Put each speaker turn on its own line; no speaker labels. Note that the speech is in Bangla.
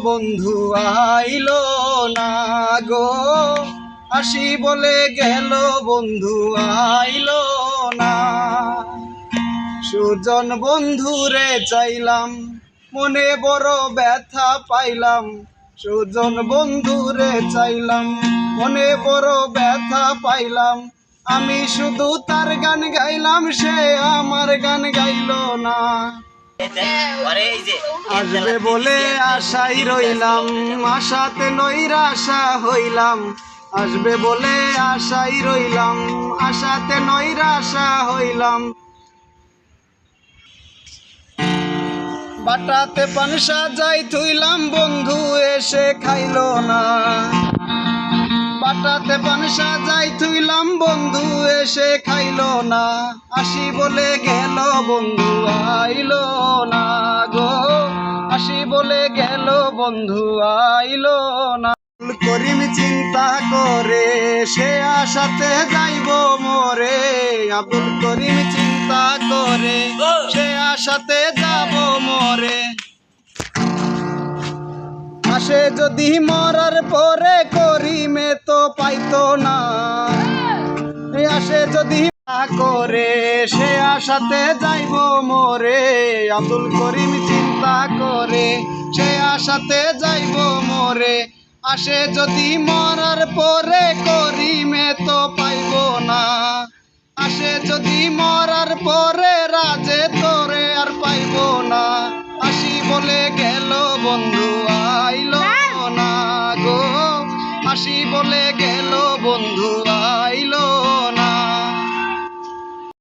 বন্ধু আইলো না গো, আসি বলে গেল বন্ধু আইলো না। সুজন বন্ধুরে চাইলাম, মনে বড় ব্যথা পাইলাম। সুজন বন্ধুরে চাইলাম, মনে বড় ব্যথা পাইলাম। আমি শুধু তার গান গাইলাম, সে আমার গান গাইল না। আসবে বলে আশাই রইলাম, আশাতে নৈরাশা হইলাম। আসবে বলে আশাই রইলাম, আশাতে নৈরাশা হইলাম। বাটাতে পান সাজাই থুইলাম, বন্ধু এসে খাইলো না। বাটাতে পান সাজাই থুইলাম, বন্ধু এসে খাইলো না। আসি বলে গেল বন্ধু আইলো না গো, আসি বলে গেল বন্ধু আইলো না। করিম চিন্তা করে, সে আশাতে যাইব মোরে। আব্দুল করিম চিন্তা করে, সে আশাতে যাব মোরে। আসে যদি মরার পরে, করিমে তো পাইতো না। আসে যদি করে, সে আশাতে যাইব মোরে। আব্দুল করিম চিন্তা করে, সে আশাতে যাইব মোরে। আসে যদি মরার পরে, করিমে তো পাইব না। আসে যদি মরার পরে, রাজে তোরে আর পাইব না। আসি বলে গেল বন্ধু আইলো না গো, আসি বলে